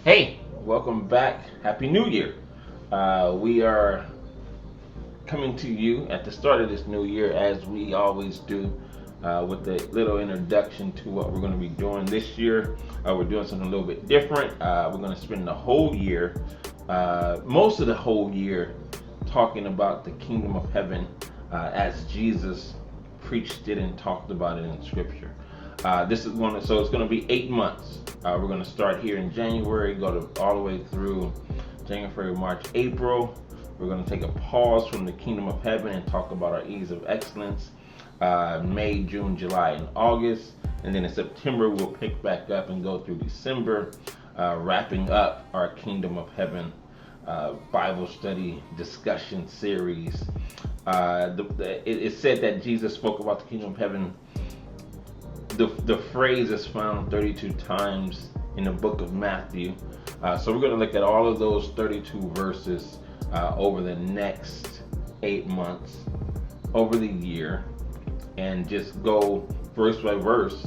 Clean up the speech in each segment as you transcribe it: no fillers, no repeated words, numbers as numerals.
Hey, welcome back. Happy New Year. We are coming to you at the start of this new year, as we always do, with a little introduction to what we're going to be doing this year. We're doing something a little bit different. We're going to spend the whole year, most of the whole year, talking about the kingdom of heaven as Jesus preached it and talked about it in Scripture. So it's going to be 8 months. We're going to start here in January, go to all the way through January, March, April. We're going to take a pause from the kingdom of heaven and talk about our ease of excellence. May, June, July, and August. And then in September, we'll pick back up and go through December, wrapping up our kingdom of heaven Bible study discussion series. It's said that Jesus spoke about the kingdom of heaven. The phrase is found 32 times in the book of Matthew. So we're going to look at all of those 32 verses over the next 8 months, over the year, and just go verse by verse,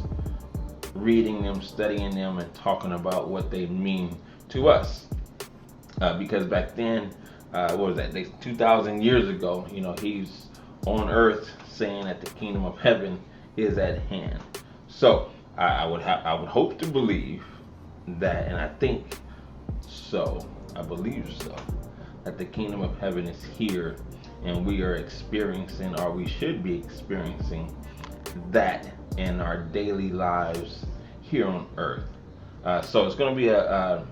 reading them, studying them, and talking about what they mean to us. Because back then, what was that? 2,000 years ago, he's on earth saying that the kingdom of heaven is at hand. So I would hope to believe that, and I think so, I believe so, that the kingdom of heaven is here, and we are experiencing, or we should be experiencing, that in our daily lives here on earth. So it's going to be I'm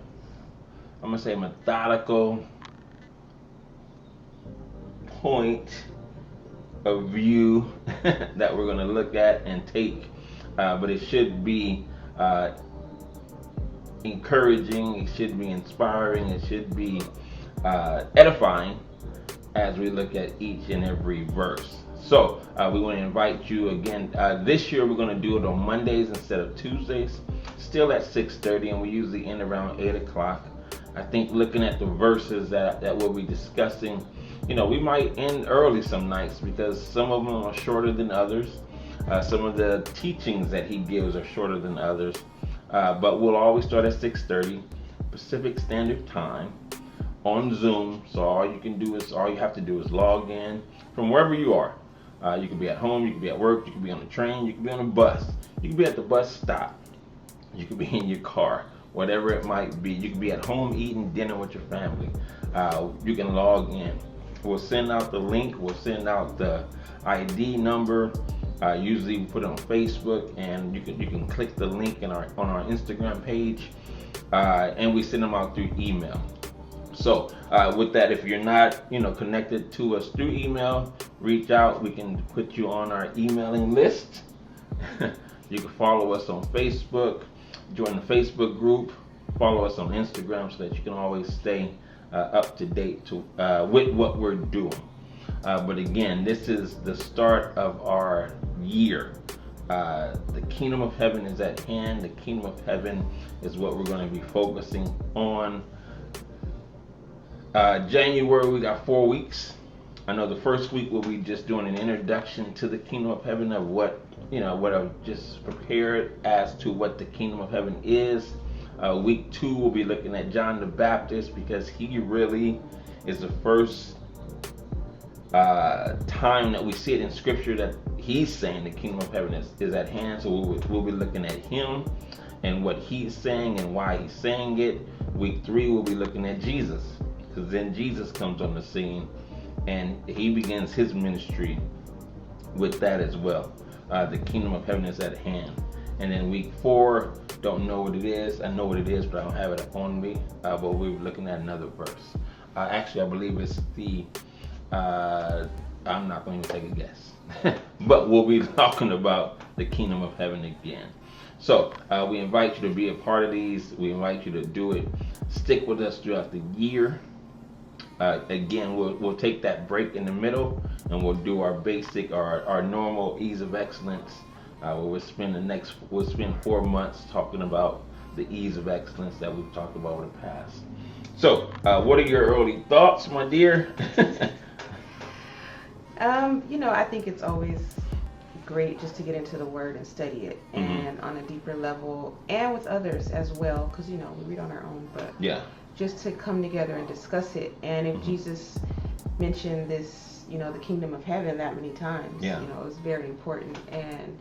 going to say methodical point of view that we're going to look at and take, but it should be encouraging, it should be inspiring, it should be edifying as we look at each and every verse. So we want to invite you again. This year we're going to do it on Mondays instead of Tuesdays, still at 6:30, and we usually end around 8 o'clock. I think looking at the verses that we'll be discussing, we might end early some nights because some of them are shorter than others. Some of the teachings that he gives are shorter than others. But we'll always start at 6:30 Pacific Standard Time on Zoom. So all you have to do is log in from wherever you are. You can be at home, you can be at work, you can be on the train, you can be on a bus, you can be at the bus stop, you can be in your car, whatever it might be. You can be at home eating dinner with your family. You can log in. We'll send out the link. We'll send out the ID number. Usually we put it on Facebook, and you can click the link on our Instagram page, and we send them out through email. So with that, if you're not connected to us through email, reach out. We can put you on our emailing list. You can follow us on Facebook, join the Facebook group, follow us on Instagram, so that you can always stay up to date with what we're doing. But again, this is the start of our year. The kingdom of heaven is at hand. The kingdom of heaven is what we're going to be focusing on. January, we got 4 weeks. I know the first week we'll be just doing an introduction to the kingdom of heaven, of what I've just prepared as to what the kingdom of heaven is. Week 2, we'll be looking at John the Baptist, because he really is the first time that we see it in Scripture that he's saying the kingdom of heaven is at hand. So we'll be looking at him and what he's saying and why he's saying it. Week 3, we'll be looking at Jesus, because then Jesus comes on the scene and he begins his ministry with that as well. The kingdom of heaven is at hand. And then week 4, don't know what it is. I know what it is, but I don't have it on me. But we're looking at another verse. Actually, I believe it's the I'm not going to take a guess. But we'll be talking about the kingdom of heaven again. So we invite you to be a part of these. We invite you to do it. Stick with us throughout the year. Again, we'll take that break in the middle, and we'll do our basic, our normal ease of excellence. We'll spend 4 months talking about the ease of excellence that we've talked about in the past. So, what are your early thoughts, my dear? I think it's always great just to get into the Word and study it, and on a deeper level, and with others as well, because we read on our own, but Yeah. just to come together and discuss it. And if Jesus mentioned this, the kingdom of heaven that many times, Yeah. it was very important. And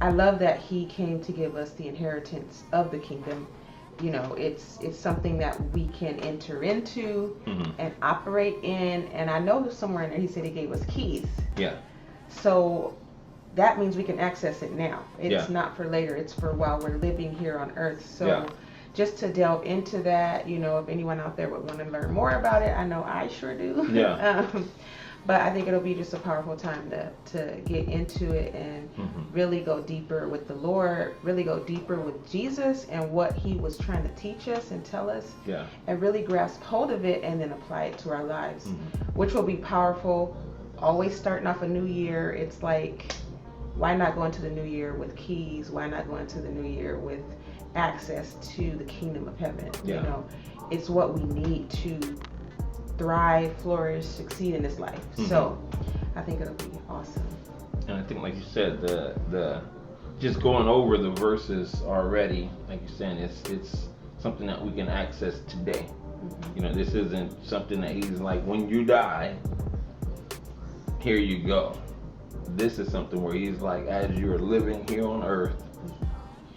I love that he came to give us the inheritance of the kingdom. It's something that we can enter into and operate in. And I know somewhere in there he said he gave us keys. Yeah. So that means we can access it now. It's not for later. It's for while we're living here on earth. So just to delve into that, if anyone out there would want to learn more about it, I know I sure do. Yeah. But I think it'll be just a powerful time to get into it and really go deeper with the Lord, really go deeper with Jesus and what he was trying to teach us and tell us, and really grasp hold of it and then apply it to our lives, which will be powerful. Always starting off a new year, it's like, why not go into the new year with keys? Why not go into the new year with access to the kingdom of heaven? It's what we need to thrive, flourish, succeed in this life. So I think it'll be awesome. And I think, like you said, the just going over the verses already, like you're saying, it's something that we can access today. This isn't something that he's like, when you die, here you go. This is something where he's like, as you're living here on earth,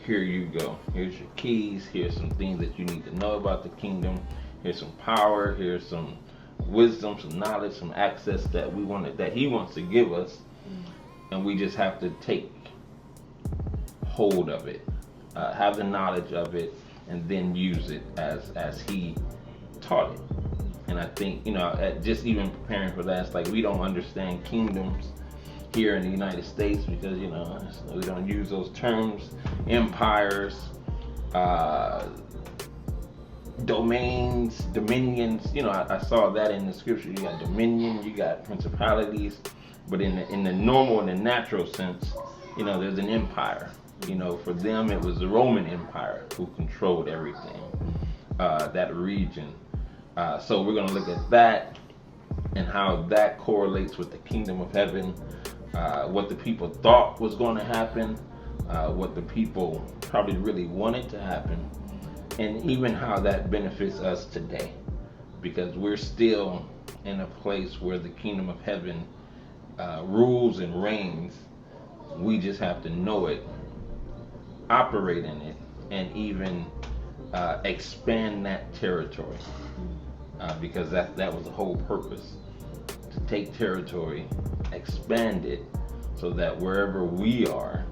here you go. Here's your keys. Here's some things that you need to know about the kingdom. Here's some power. Here's some wisdom, some knowledge, some access that he wants to give us, and we just have to take hold of it, have the knowledge of it, and then use it as he taught it. And I think, just even preparing for that, it's like we don't understand kingdoms here in the United States because, we don't use those terms. Empires, domains, dominions. I saw that in the scripture. You got dominion, you got principalities, but in the normal, in the natural sense, there's an empire. For them it was the Roman Empire who controlled everything, that region. So we're going to look at that and how that correlates with the kingdom of heaven, what the people thought was going to happen, what the people probably really wanted to happen, and even how that benefits us today, because we're still in a place where the kingdom of heaven rules and reigns. We just have to know it, operate in it, and even expand that territory. Because that was the whole purpose, to take territory, expand it, so that wherever we are,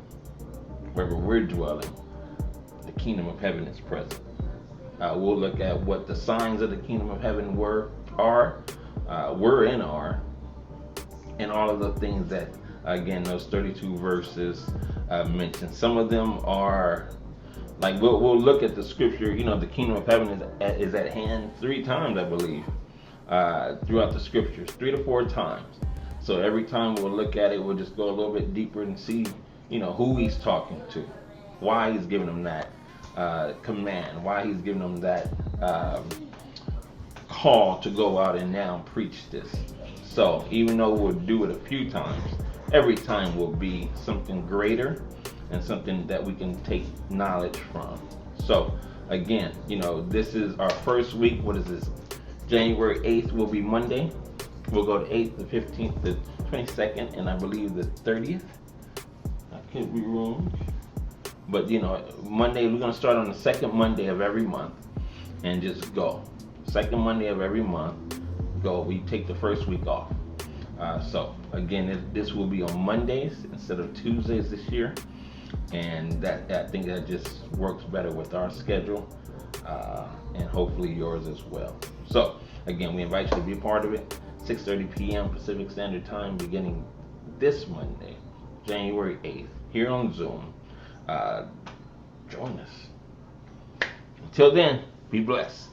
wherever we're dwelling, the kingdom of heaven is present. We'll look at what the signs of the kingdom of heaven were, and all of the things that, again, those 32 verses mentioned. Some of them are, like, we'll look at the scripture, the kingdom of heaven is at hand 3 times, I believe, throughout the scriptures, 3 to 4 times. So every time we'll look at it, we'll just go a little bit deeper and see, who he's talking to, why he's giving them that command, why he's giving them that call to go out and now preach this. So even though we'll do it a few times, every time will be something greater and something that we can take knowledge from. So again, this is our first week. What is this? January 8th will be Monday. We'll go to 8th, the 15th, the 22nd, and I believe the 30th. I could be wrong. But Monday, we're going to start on the second Monday of every month and just go. Second Monday of every month, go. We take the first week off. So again, this will be on Mondays instead of Tuesdays this year. And I think that just works better with our schedule, and hopefully yours as well. So again, we invite you to be a part of it. 6:30 p.m. Pacific Standard Time, beginning this Monday, January 8th, here on Zoom. Join us. Until then, be blessed.